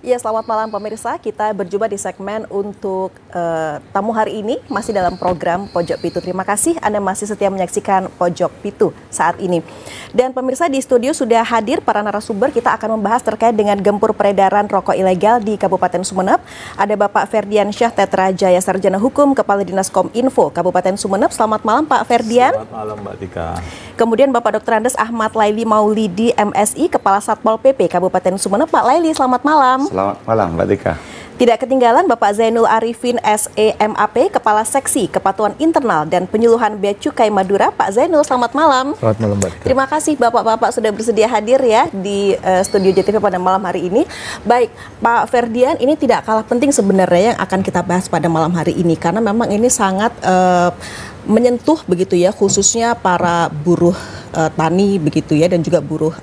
Ya, selamat malam pemirsa. Kita berjumpa di segmen untuk tamu hari ini masih dalam program Pojok Pitu. Terima kasih Anda masih setia menyaksikan Pojok Pitu saat ini. Dan pemirsa, di studio sudah hadir para narasumber. Kita akan membahas terkait dengan gempur peredaran rokok ilegal di Kabupaten Sumeneb. Ada Bapak Ferdian Syah Tetra Jaya, Sarjana Hukum, Kepala Dinas Kominfo Kabupaten Sumeneb. Selamat malam Pak Ferdian. Selamat malam Mbak Tika. Kemudian Bapak Dr. Andes Ahmad Laili Maulidi, MSI, Kepala Satpol PP Kabupaten Sumeneb. Pak Laili, selamat malam. Selamat malam Mbak Tika. Tidak ketinggalan Bapak Zainul Arifin SEMAP, Kepala Seksi Kepatuhan Internal dan Penyuluhan Bea Cukai Madura. Pak Zainul, selamat malam. Selamat malam Mbak Tika. Terima kasih Bapak-Bapak sudah bersedia hadir ya di studio JTV pada malam hari ini. Baik, Pak Ferdian, ini tidak kalah penting sebenarnya yang akan kita bahas pada malam hari ini, karena memang ini sangat menyentuh begitu ya, khususnya para buruh tani begitu ya, dan juga buruh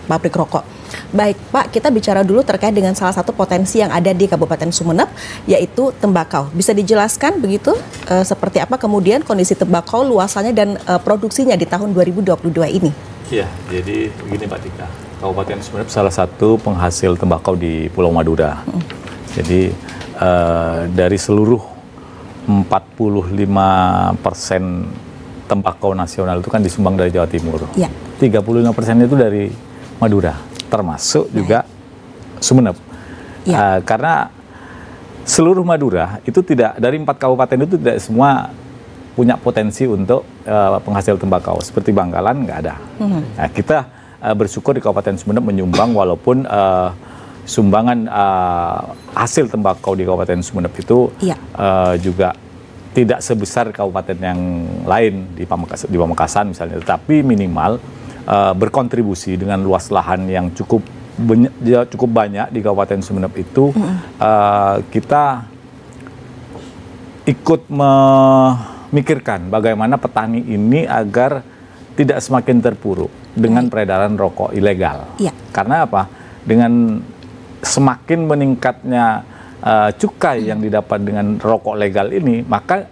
pabrik rokok. Baik Pak, kita bicara dulu terkait dengan salah satu potensi yang ada di Kabupaten Sumeneb, yaitu tembakau. Bisa dijelaskan begitu seperti apa kemudian kondisi tembakau, luasannya dan produksinya di tahun 2022 ini? Iya, jadi begini Mbak Tika, Kabupaten Sumeneb salah satu penghasil tembakau di Pulau Madura. Jadi dari seluruh 45% tembakau nasional itu kan disumbang dari Jawa Timur. Ya. 35% itu dari Madura, termasuk juga Sumeneb. Ya. Karena seluruh Madura itu tidak, dari 4 kabupaten itu tidak semua punya potensi untuk penghasil tembakau. Seperti Bangkalan nggak ada. Nah, kita bersyukur di Kabupaten Sumeneb menyumbang, walaupun sumbangan hasil tembakau di Kabupaten Sumeneb itu juga tidak sebesar kabupaten yang lain di Pamekasan misalnya, tetapi minimal berkontribusi dengan luas lahan yang cukup banyak di Kabupaten Sumeneb itu. Kita ikut memikirkan bagaimana petani ini agar tidak semakin terpuruk dengan peredaran rokok ilegal. Karena apa? Dengan semakin meningkatnya cukai yang didapat dengan rokok legal ini, maka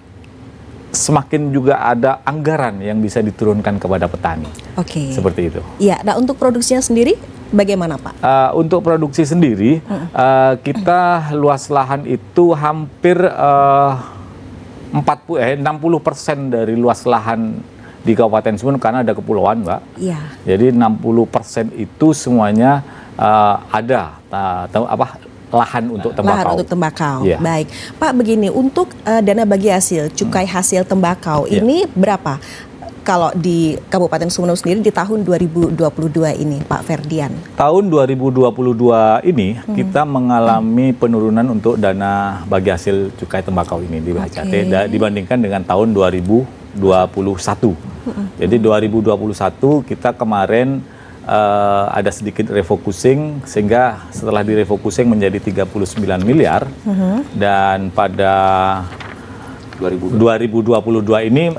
semakin juga ada anggaran yang bisa diturunkan kepada petani. Oke. Seperti itu. Iya. Nah, untuk produksinya sendiri bagaimana Pak? Untuk produksi sendiri, kita luas lahan itu hampir 60% dari luas lahan di Kabupaten Sumeneb, karena ada kepulauan, Mbak. Iya. Jadi 60% itu semuanya ada lahan untuk tembakau. Lahan untuk tembakau. Yeah. Baik, Pak, begini, untuk dana bagi hasil cukai hasil tembakau ini berapa kalau di Kabupaten Sumeneb sendiri di tahun 2022 ini, Pak Ferdian? Tahun 2022 ini kita mengalami penurunan untuk dana bagi hasil cukai tembakau ini di BHCT dibandingkan dengan tahun 2021. Jadi 2021 kita kemarin ada sedikit refocusing, sehingga setelah direfocusing menjadi 39 miliar, dan pada 2022 ini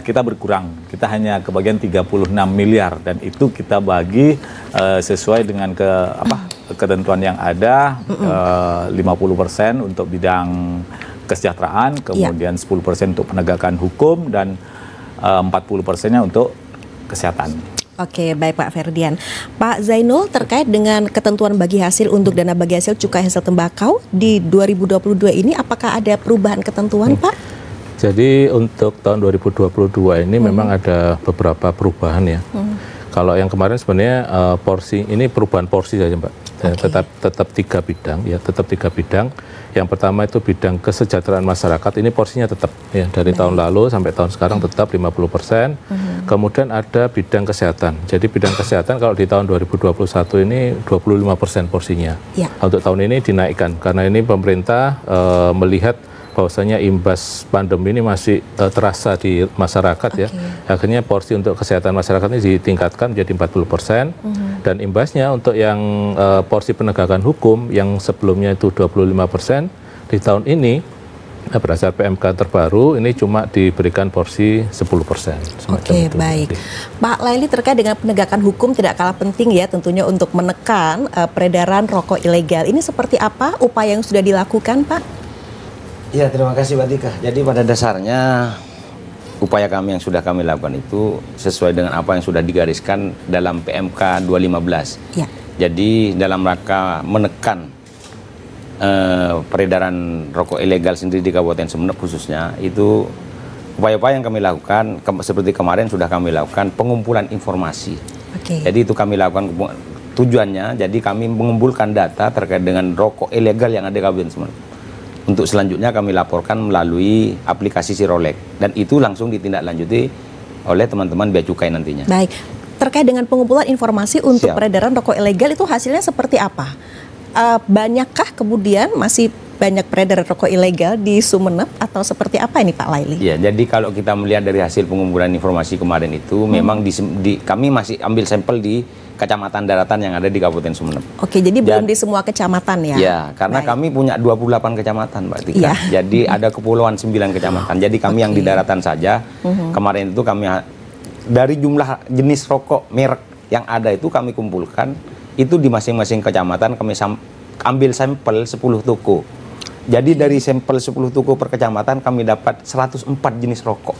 kita berkurang, kita hanya kebagian 36 miliar, dan itu kita bagi sesuai dengan ketentuan yang ada, 50% untuk bidang kesejahteraan, kemudian 10% untuk penegakan hukum, dan 40%-nya untuk kesehatan. Oke, baik Pak Ferdian. Pak Zainul, terkait dengan ketentuan bagi hasil untuk dana bagi hasil cukai hasil tembakau di 2022 ini, apakah ada perubahan ketentuan Pak? Jadi untuk tahun 2022 ini memang ada beberapa perubahan ya. Kalau yang kemarin sebenarnya porsi, ini perubahan porsi saja Mbak. Tetap 3 bidang ya, tetap 3 bidang. Yang pertama itu bidang kesejahteraan masyarakat, ini porsinya tetap ya, dari tahun lalu sampai tahun sekarang tetap 50%. Kemudian ada bidang kesehatan. Jadi bidang kesehatan kalau di tahun 2021 ini 25% porsinya. Untuk tahun ini dinaikkan karena ini pemerintah melihat bahwasanya imbas pandemi ini masih terasa di masyarakat ya. Akhirnya porsi untuk kesehatan masyarakat ini ditingkatkan menjadi 40%. Dan imbasnya untuk yang porsi penegakan hukum yang sebelumnya itu 25%, di tahun ini berdasar PMK terbaru ini cuma diberikan porsi 10%. Oke, baik. Pak Laili, terkait dengan penegakan hukum tidak kalah penting ya tentunya untuk menekan peredaran rokok ilegal. Ini seperti apa upaya yang sudah dilakukan, Pak? Ya, terima kasih Mbak Tika. Jadi pada dasarnya upaya kami yang sudah kami lakukan itu sesuai dengan apa yang sudah digariskan dalam PMK 215. Ya. Jadi dalam rangka menekan peredaran rokok ilegal sendiri di Kabupaten Sumeneb khususnya, itu upaya-upaya yang kami lakukan seperti kemarin sudah kami lakukan pengumpulan informasi. Jadi itu kami lakukan tujuannya, jadi kami mengumpulkan data terkait dengan rokok ilegal yang ada di Kabupaten Sumeneb. Untuk selanjutnya kami laporkan melalui aplikasi Sirolek, dan itu langsung ditindaklanjuti oleh teman-teman Bea Cukai nantinya. Baik, terkait dengan pengumpulan informasi untuk peredaran rokok ilegal itu hasilnya seperti apa? Banyakkah kemudian masih banyak peredaran rokok ilegal di Sumeneb atau seperti apa ini Pak Laili? Ya, jadi kalau kita melihat dari hasil pengumpulan informasi kemarin itu, memang kami masih ambil sampel di kecamatan daratan yang ada di Kabupaten Sumeneb. Oke, jadi belum di semua kecamatan ya? Ya, karena kami punya 28 kecamatan Mbak Tika. Jadi ada kepulauan 9 kecamatan. Jadi kami yang di daratan saja, kemarin itu kami dari jumlah jenis rokok merek yang ada itu kami kumpulkan, itu di masing-masing kecamatan kami ambil sampel 10 toko. Jadi dari sampel 10 toko per kecamatan kami dapat 104 jenis rokok.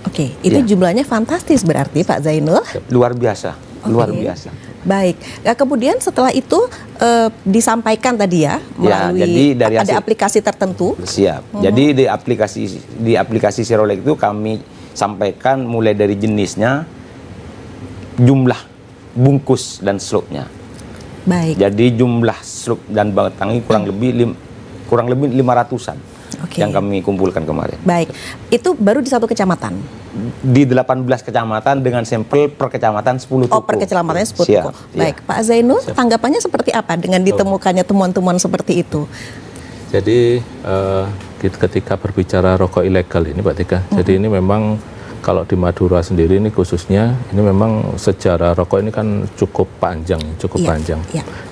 Oke, itu jumlahnya fantastis berarti Pak Zainul? Luar biasa, luar biasa. Baik, kemudian setelah itu disampaikan tadi ya melalui jadi dari ada aplikasi tertentu. Siap. Jadi di aplikasi Sirolek itu kami sampaikan mulai dari jenisnya, jumlah bungkus dan slopnya. Baik. Jadi jumlah slop dan batang ini kurang lebih 500-an yang kami kumpulkan kemarin. Baik, itu baru di satu kecamatan? Di 18 kecamatan dengan sampel per kecamatan 10 toko. Oh, per kecamatannya 10 toko. Baik, Pak Zainul, tanggapannya seperti apa dengan ditemukannya temuan-temuan seperti itu? Jadi ketika berbicara rokok ilegal ini Pak Tika, jadi ini memang kalau di Madura sendiri ini khususnya, ini memang sejarah rokok ini kan cukup panjang.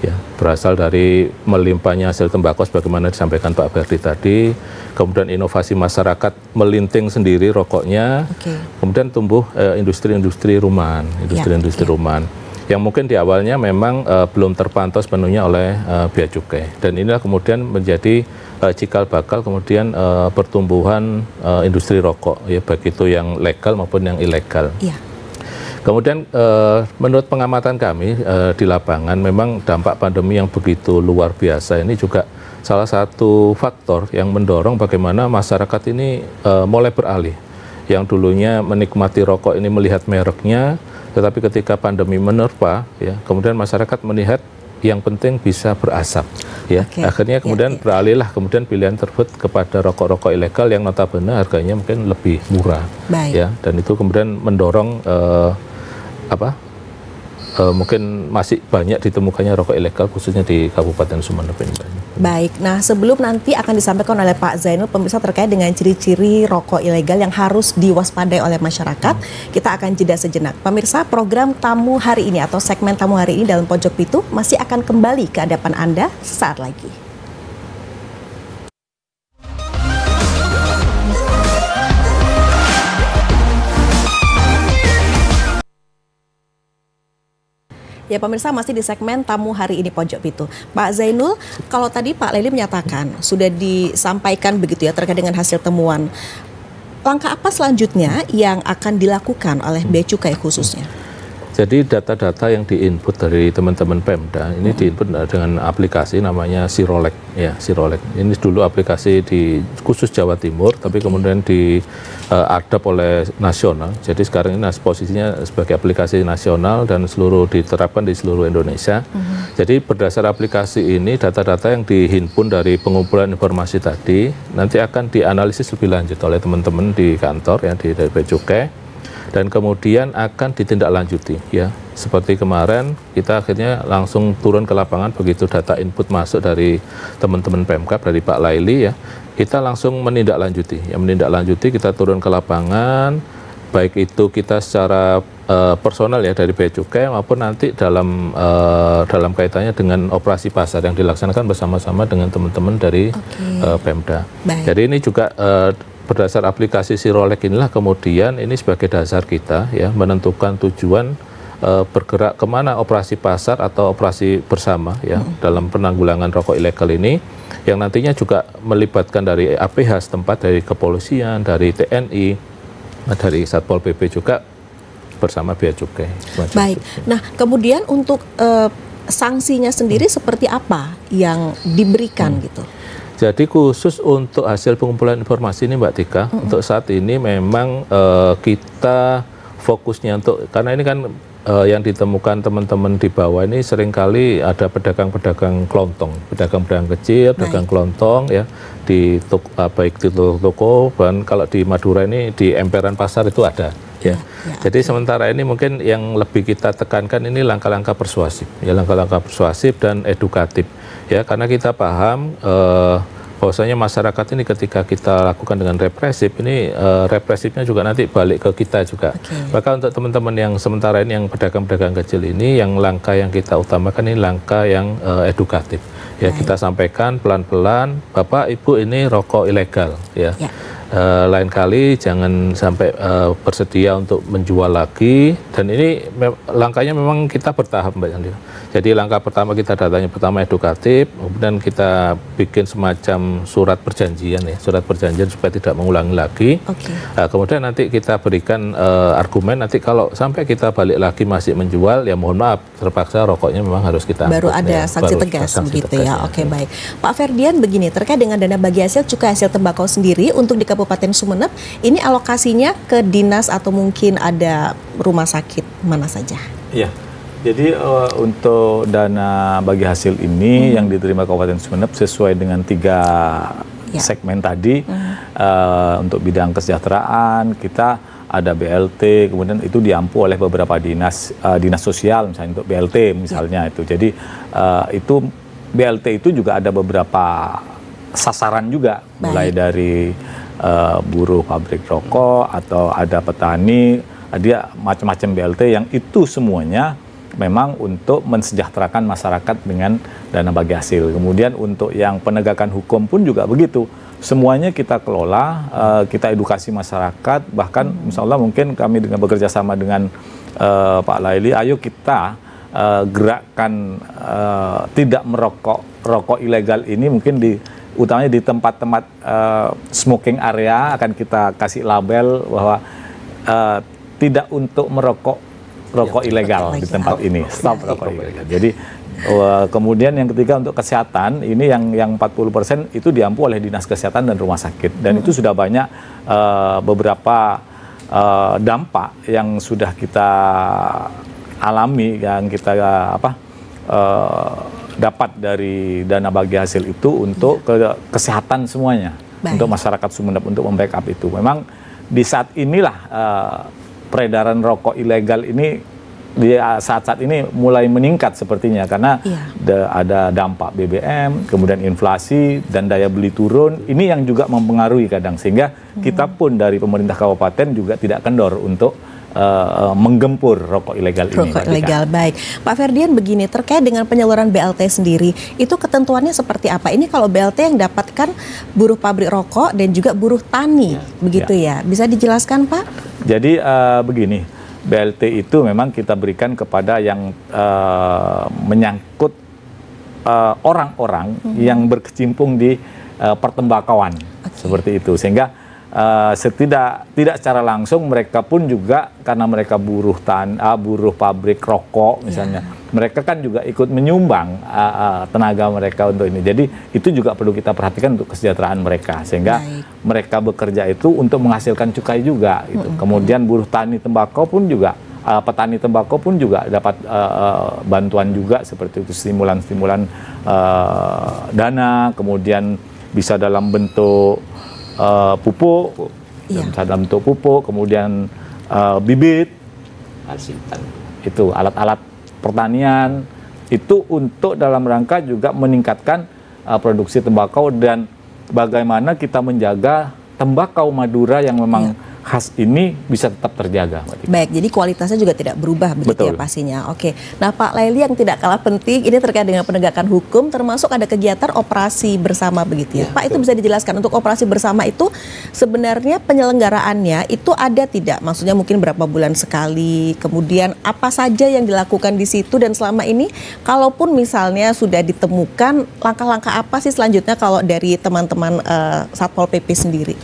Ya, berasal dari melimpahnya hasil tembakau sebagaimana disampaikan Pak Ferdi tadi, kemudian inovasi masyarakat melinting sendiri rokoknya, kemudian tumbuh industri-industri rumahan, rumahan yang mungkin di awalnya memang belum terpantau sepenuhnya oleh Bea Cukai, dan inilah kemudian menjadi cikal bakal kemudian pertumbuhan industri rokok, ya baik itu yang legal maupun yang ilegal. Kemudian menurut pengamatan kami di lapangan, memang dampak pandemi yang begitu luar biasa ini juga salah satu faktor yang mendorong bagaimana masyarakat ini mulai beralih. Yang dulunya menikmati rokok ini melihat mereknya, tetapi ketika pandemi menerpa, ya kemudian masyarakat melihat yang penting bisa berasap, ya. Akhirnya kemudian beralihlah kemudian pilihan tersebut kepada rokok-rokok ilegal yang notabene harganya mungkin lebih murah, ya. Dan itu kemudian mendorong mungkin masih banyak ditemukannya rokok ilegal khususnya di Kabupaten Sumeneb ini. Baik, nah sebelum nanti akan disampaikan oleh Pak Zainul pemirsa terkait dengan ciri-ciri rokok ilegal yang harus diwaspadai oleh masyarakat, kita akan jeda sejenak. Pemirsa, program tamu hari ini atau segmen tamu hari ini dalam Pojok Pitu masih akan kembali ke hadapan Anda sesaat lagi. Ya pemirsa, masih di segmen tamu hari ini Pojok Pitu. Pak Zainul, kalau tadi Pak Laili menyatakan sudah disampaikan begitu ya terkait dengan hasil temuan. Langkah apa selanjutnya yang akan dilakukan oleh Bea Cukai khususnya? Jadi data-data yang diinput dari teman-teman Pemda ini diinput dengan aplikasi namanya Sirolek, ya Sirolek. Ini dulu aplikasi di khusus Jawa Timur, tapi kemudian diadap oleh nasional. Jadi sekarang ini posisinya sebagai aplikasi nasional dan diterapkan di seluruh Indonesia. Jadi berdasar aplikasi ini data-data yang dihimpun dari pengumpulan informasi tadi nanti akan dianalisis lebih lanjut oleh teman-teman di kantor ya dari Bea Cukai. Dan kemudian akan ditindaklanjuti, ya. Seperti kemarin kita akhirnya langsung turun ke lapangan begitu data input masuk dari teman-teman Pemkab, dari Pak Laili, ya. Kita langsung menindaklanjuti, kita turun ke lapangan, baik itu kita secara personal ya dari Bea Cukai maupun nanti dalam kaitannya dengan operasi pasar yang dilaksanakan bersama-sama dengan teman-teman dari Pemda. Jadi ini juga berdasar aplikasi Sirolek inilah kemudian ini sebagai dasar kita ya menentukan tujuan bergerak kemana operasi pasar atau operasi bersama ya dalam penanggulangan rokok ilegal ini yang nantinya juga melibatkan dari APH setempat, dari kepolisian, dari TNI, dari Satpol PP juga bersama Bea Cukai. Baik, nah kemudian untuk sanksinya sendiri seperti apa yang diberikan gitu? Jadi khusus untuk hasil pengumpulan informasi ini Mbak Tika, untuk saat ini memang kita fokusnya karena ini kan yang ditemukan teman-teman di bawah ini seringkali ada pedagang-pedagang kelontong, pedagang-pedagang kecil, pedagang kelontong ya baik di toko, dan kalau di Madura ini di emperan pasar itu ada. Ya. Jadi sementara ini mungkin yang lebih kita tekankan ini langkah-langkah persuasif, ya langkah-langkah persuasif dan edukatif, ya karena kita paham bahwasanya masyarakat ini ketika kita lakukan dengan represif ini represifnya juga nanti balik ke kita juga. Maka untuk teman-teman yang sementara ini yang pedagang-pedagang kecil ini yang langkah yang kita utamakan ini langkah yang edukatif. Ya kita sampaikan pelan-pelan, Bapak Ibu ini rokok ilegal ya. Lain kali jangan sampai bersedia untuk menjual lagi, dan ini langkahnya memang kita bertahap Mbak Yandi. Jadi langkah pertama kita datanya pertama edukatif, kemudian kita bikin semacam surat perjanjian ya, surat perjanjian supaya tidak mengulangi lagi. Kemudian nanti kita berikan argumen, nanti kalau sampai kita balik lagi masih menjual ya mohon maaf terpaksa rokoknya memang harus kita baru ada sanksi tegas begitu ya. Oke, baik. Pak Ferdian, begini terkait dengan dana bagi hasil cukai hasil tembakau sendiri untuk di Kabupaten Sumeneb, ini alokasinya ke dinas atau mungkin ada rumah sakit mana saja? Iya. Jadi untuk dana bagi hasil ini yang diterima Kabupaten Sumeneb sesuai dengan 3 segmen tadi, untuk bidang kesejahteraan kita ada BLT, kemudian itu diampu oleh beberapa dinas sosial misalnya untuk BLT misalnya itu. Jadi itu BLT itu juga ada beberapa sasaran juga, mulai dari buruh pabrik rokok atau ada petani, ada macam-macam BLT yang itu semuanya memang untuk mensejahterakan masyarakat dengan dana bagi hasil. Kemudian untuk yang penegakan hukum pun juga begitu. Semuanya kita kelola, kita edukasi masyarakat, bahkan misalnya mungkin kami dengan bekerja sama dengan Pak Laili, ayo kita gerakan tidak merokok, rokok ilegal ini mungkin utamanya di tempat-tempat smoking area akan kita kasih label bahwa tidak untuk merokok rokok ilegal di tempat ini, stop rokok ilegal. Jadi kemudian yang ketiga untuk kesehatan, ini yang 40% itu diampu oleh dinas kesehatan dan rumah sakit, dan itu sudah banyak beberapa dampak yang sudah kita alami, yang kita dapat dari dana bagi hasil itu untuk kesehatan semuanya. Untuk masyarakat Sumeneb, untuk membackup itu. Memang di saat inilah peredaran rokok ilegal ini di saat-saat ini mulai meningkat sepertinya, karena ada dampak BBM, kemudian inflasi dan daya beli turun. Ini yang juga mempengaruhi kadang, sehingga kita pun dari pemerintah kabupaten juga tidak kendor untuk menggempur rokok ilegal ini. Rokok ilegal, baik. Pak Ferdian, begini, terkait dengan penyaluran BLT sendiri, itu ketentuannya seperti apa? Ini kalau BLT yang dapatkan buruh pabrik rokok dan juga buruh tani, begitu ya? Bisa dijelaskan, Pak? Jadi begini, BLT itu memang kita berikan kepada yang menyangkut orang-orang yang berkecimpung di pertembakauan, seperti itu, sehingga tidak secara langsung mereka pun juga karena mereka buruh pabrik rokok misalnya, mereka kan juga ikut menyumbang tenaga mereka untuk ini. Jadi itu juga perlu kita perhatikan untuk kesejahteraan mereka, sehingga mereka bekerja itu untuk menghasilkan cukai juga gitu. Kemudian buruh tani tembakau pun juga petani tembakau pun juga dapat bantuan juga seperti itu, stimulan-stimulan dana, kemudian bisa dalam bentuk pupuk, bisa dalam bentuk pupuk, kemudian bibit, itu alat-alat pertanian, itu untuk dalam rangka juga meningkatkan produksi tembakau dan bagaimana kita menjaga tembakau Madura yang memang khas ini bisa tetap terjaga. Baik, jadi kualitasnya juga tidak berubah begitu ya pastinya. Oke, nah Pak Laili, yang tidak kalah penting ini terkait dengan penegakan hukum, termasuk ada kegiatan operasi bersama begitu ya. Pak, itu bisa dijelaskan untuk operasi bersama itu sebenarnya penyelenggaraannya itu ada tidak? Maksudnya mungkin berapa bulan sekali, kemudian apa saja yang dilakukan di situ, dan selama ini kalaupun misalnya sudah ditemukan, langkah-langkah apa sih selanjutnya kalau dari teman-teman Satpol PP sendiri?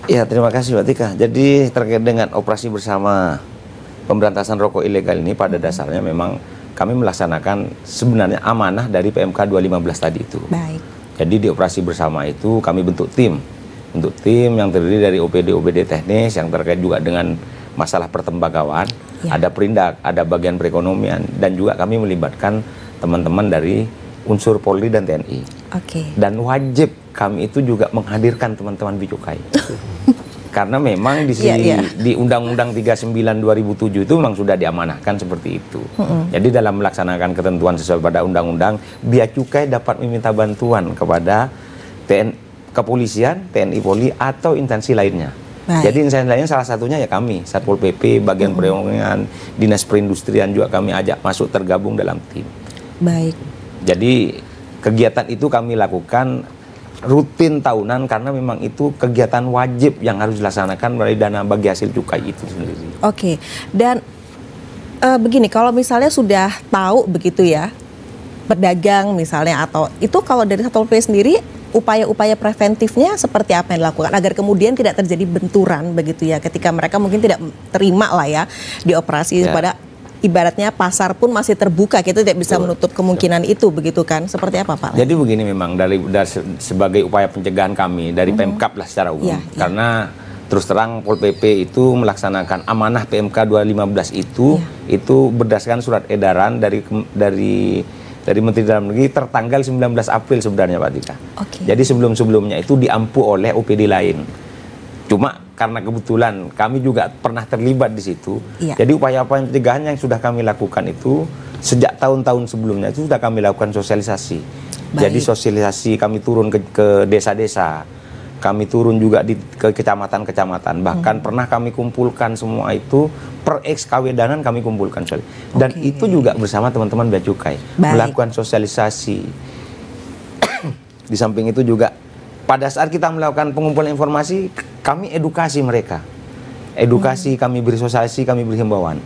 Ya, terima kasih Mbak Tika. Jadi terkait dengan operasi bersama pemberantasan rokok ilegal ini pada dasarnya memang kami melaksanakan sebenarnya amanah dari PMK 215 tadi itu. Baik. Jadi di operasi bersama itu kami bentuk tim yang terdiri dari OPD teknis yang terkait juga dengan masalah pertembagauan, ada perindak, ada bagian perekonomian, dan juga kami melibatkan teman-teman dari unsur Polri dan TNI. Dan wajib kami itu juga menghadirkan teman-teman Bicukai. Karena memang di Undang-Undang 39 2007 itu memang sudah diamanahkan seperti itu. Jadi dalam melaksanakan ketentuan sesuai pada undang-undang, Bea Cukai dapat meminta bantuan kepada kepolisian, TNI Polri atau instansi lainnya. Jadi instansi lainnya salah satunya ya kami, Satpol PP, bagian perekonomian, Dinas Perindustrian juga kami ajak masuk tergabung dalam tim. Baik. Jadi kegiatan itu kami lakukan rutin tahunan karena memang itu kegiatan wajib yang harus dilaksanakan melalui dana bagi hasil cukai itu sendiri. Dan begini, kalau misalnya sudah tahu begitu ya, pedagang misalnya, atau itu kalau dari Satpol PP sendiri, upaya-upaya preventifnya seperti apa yang dilakukan agar kemudian tidak terjadi benturan begitu ya, ketika mereka mungkin tidak terima lah ya di operasi pada ibaratnya pasar pun masih terbuka, kita tidak bisa menutup kemungkinan itu, begitu kan? Seperti apa Pak? Jadi begini, memang dari sebagai upaya pencegahan kami dari Pemkab lah secara umum, karena terus terang Pol PP itu melaksanakan amanah PMK 215 itu berdasarkan surat edaran dari Menteri Dalam Negeri tertanggal 19 April sebenarnya Pak Tika. Jadi sebelum-sebelumnya itu diampu oleh OPD lain. Cuma karena kebetulan kami juga pernah terlibat di situ, jadi upaya-upaya pencegahan yang sudah kami lakukan itu sejak tahun-tahun sebelumnya itu sudah kami lakukan sosialisasi. Jadi sosialisasi kami turun ke desa-desa, kami turun juga ke kecamatan-kecamatan, bahkan pernah kami kumpulkan semua itu per ex-kawedanan kami kumpulkan. Dan itu juga bersama teman-teman Bea Cukai melakukan sosialisasi. Di samping itu juga pada saat kita melakukan pengumpulan informasi, kami edukasi mereka. Edukasi, kami beri sosialisasi, kami beri himbauan.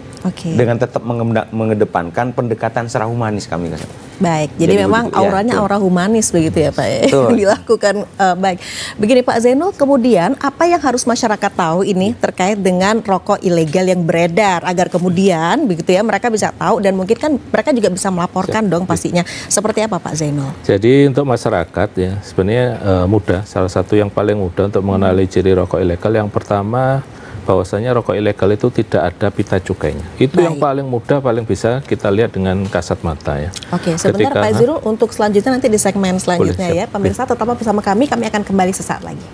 Dengan tetap mengedepankan pendekatan secara humanis kami. Baik, jadi memang auranya aura humanis begitu ya Pak yang dilakukan. Baik, begini Pak Zainul, kemudian apa yang harus masyarakat tahu ini terkait dengan rokok ilegal yang beredar, agar kemudian begitu ya mereka bisa tahu dan mungkin kan mereka juga bisa melaporkan dong pastinya. Seperti apa Pak Zainul? Jadi untuk masyarakat ya sebenarnya mudah, salah satu yang paling mudah untuk mengenali ciri rokok ilegal yang pertama, bahwasanya rokok ilegal itu tidak ada pita cukainya. Itu yang paling mudah, paling bisa kita lihat dengan kasat mata ya. Sebentar Pak Zainul, untuk selanjutnya nanti di segmen selanjutnya ya. Pemirsa tetap bersama kami akan kembali sesaat lagi.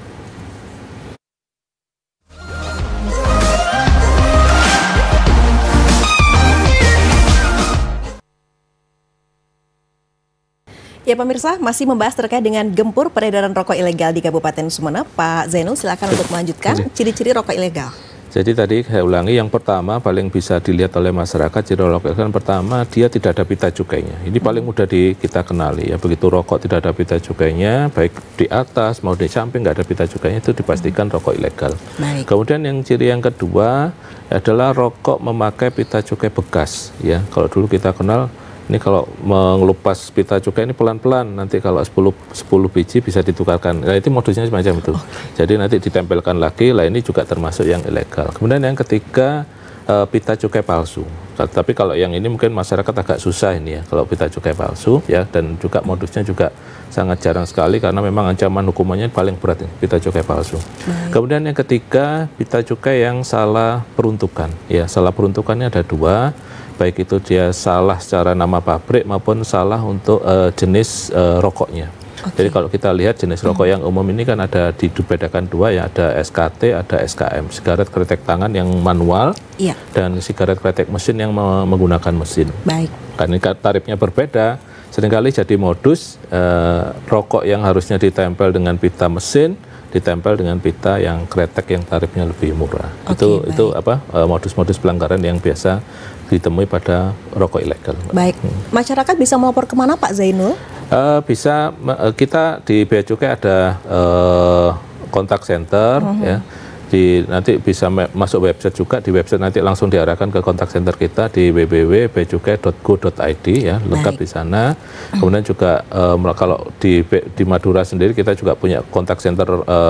Ya pemirsa, masih membahas terkait dengan gempur peredaran rokok ilegal di Kabupaten Sumeneb. Pak Zainul, silakan untuk melanjutkan ciri-ciri rokok ilegal. Jadi tadi saya ulangi, yang pertama paling bisa dilihat oleh masyarakat ciri rokok ilegal, pertama dia tidak ada pita cukainya. Ini paling mudah kita kenali ya, begitu rokok tidak ada pita cukainya, baik di atas mau di samping nggak ada pita cukainya, itu dipastikan rokok ilegal. Kemudian yang ciri yang kedua adalah rokok memakai pita cukai bekas ya. Kalau dulu kita kenal, ini kalau mengelupas pita cukai ini pelan-pelan, nanti kalau 10 biji bisa ditukarkan. Nah, itu modusnya semacam itu. Jadi nanti ditempelkan lagi, lah ini juga termasuk yang ilegal. Kemudian yang ketiga, pita cukai palsu. Tapi kalau yang ini mungkin masyarakat agak susah ini ya, kalau pita cukai palsu ya, dan juga modusnya juga sangat jarang sekali karena memang ancaman hukumannya paling berat ini, pita cukai palsu. Kemudian yang ketiga, pita cukai yang salah peruntukan. Ya, salah peruntukannya ada dua. Baik itu dia salah secara nama pabrik maupun salah untuk jenis rokoknya. Jadi kalau kita lihat jenis rokok yang umum ini kan ada dibedakan dua ya, ada SKT, ada SKM, sigaret kretek tangan yang manual dan sigaret kretek mesin yang menggunakan mesin. Karena tarifnya berbeda, seringkali jadi modus rokok yang harusnya ditempel dengan pita mesin ditempel dengan pita yang kretek yang tarifnya lebih murah. Itu apa modus-modus pelanggaran yang biasa ditemui pada rokok ilegal. Masyarakat bisa melapor kemana Pak Zainul? Bisa, kita di Bea Cukai ada kontak center ya. Nanti bisa masuk website juga, di website nanti langsung diarahkan ke kontak center kita di www.beacukai.go.id ya, lengkap di sana. Kemudian juga kalau di Madura sendiri kita juga punya kontak center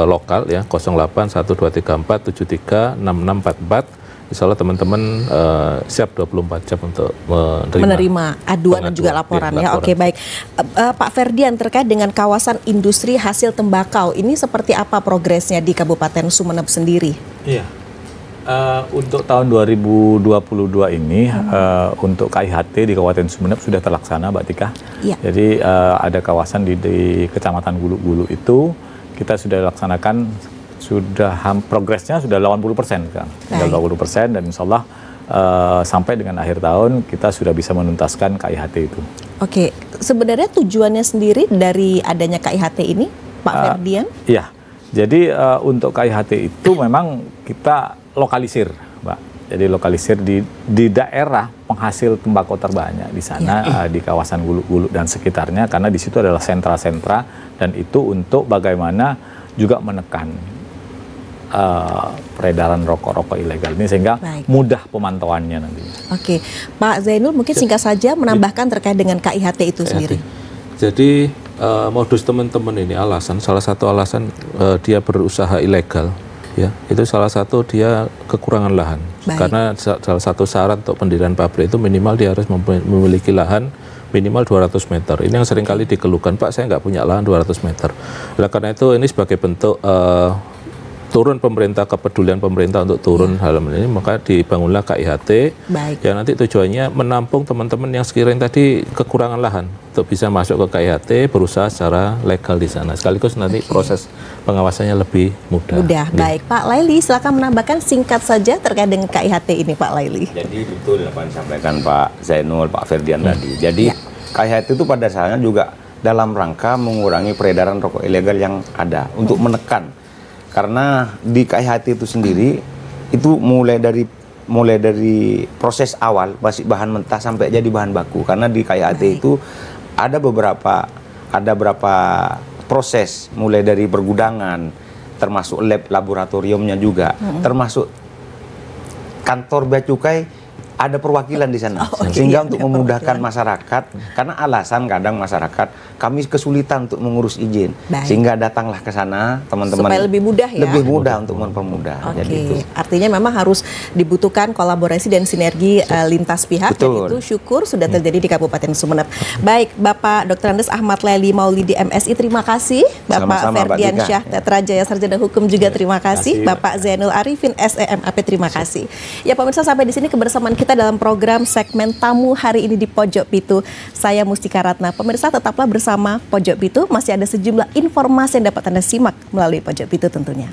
lokal ya, 081234736644. insya Allah teman-teman siap 24 jam untuk menerima aduan dan juga laporan ya. Oke, baik. Pak Ferdian, terkait dengan kawasan industri hasil tembakau, ini seperti apa progresnya di Kabupaten Sumeneb sendiri? Iya. Untuk tahun 2022 ini untuk KIHT di Kabupaten Sumeneb sudah terlaksana, Mbak Tika. Ya. Jadi ada kawasan di Kecamatan Gulu-Gulu itu kita sudah laksanakan, progresnya sudah 80% kan, sudah 80%, dan insya Allah sampai dengan akhir tahun kita sudah bisa menuntaskan KIHT itu. Oke, sebenarnya tujuannya sendiri dari adanya KIHT ini, Pak Ferdian? Iya, jadi untuk KIHT itu memang kita lokalisir, Mbak. Jadi lokalisir di daerah penghasil tembakau terbanyak di sana, di kawasan Gulu-Gulu dan sekitarnya, karena di situ adalah sentra-sentra, dan itu untuk bagaimana juga menekan peredaran rokok-rokok ilegal ini sehingga mudah pemantauannya nanti. Oke, Pak Zainul mungkin singkat saja menambahkan terkait dengan KIHT itu sendiri. Jadi modus teman-teman ini salah satu alasan dia berusaha ilegal. Ya, itu salah satu dia kekurangan lahan. Karena salah satu syarat untuk pendirian pabrik itu minimal dia harus memiliki lahan minimal 200 meter. Ini yang seringkali dikeluhkan, Pak, saya nggak punya lahan 200 meter. Oleh karena itu ini sebagai bentuk turun pemerintah, kepedulian pemerintah untuk turun hal ini, maka dibangunlah KIHT yang nanti tujuannya menampung teman-teman yang sekiranya tadi kekurangan lahan untuk bisa masuk ke KIHT, berusaha secara legal di sana. Sekaligus nanti proses pengawasannya lebih mudah. Baik, Pak Laili, silakan menambahkan singkat saja terkait dengan KIHT ini, Pak Laili. Jadi betul apa yang disampaikan Pak Zainul, Pak Ferdian tadi. Jadi KIHT itu pada dasarnya juga dalam rangka mengurangi peredaran rokok ilegal yang ada, untuk menekan. Karena di KIHT itu sendiri itu mulai dari proses awal bahan mentah sampai jadi bahan baku. Karena di KIHT itu ada beberapa proses, mulai dari pergudangan, termasuk lab laboratoriumnya juga, termasuk kantor bea cukai, ada perwakilan di sana, sehingga untuk memudahkan masyarakat, karena alasan kadang masyarakat kami kesulitan untuk mengurus izin, sehingga datanglah ke sana teman-teman supaya lebih mudah ya, lebih mudah untuk mempermudah. Jadi itu artinya memang harus dibutuhkan kolaborasi dan sinergi lintas pihak, dan itu syukur sudah terjadi di Kabupaten Sumeneb. Baik, Bapak Dr. Andes Ahmad Laili Maulidi MSI, terima kasih. Bapak Ferdian Syah Tetrajaya Sarjana Hukum juga terima kasih. Bapak Zainul Arifin SEMAP terima kasih. Ya pemirsa, sampai di sini kebersamaan kita dalam program segmen tamu hari ini di Pojok Pitu. Saya Mustika Ratna. Pemirsa, tetaplah bersama Pojok Pitu. Masih ada sejumlah informasi yang dapat Anda simak melalui Pojok Pitu tentunya.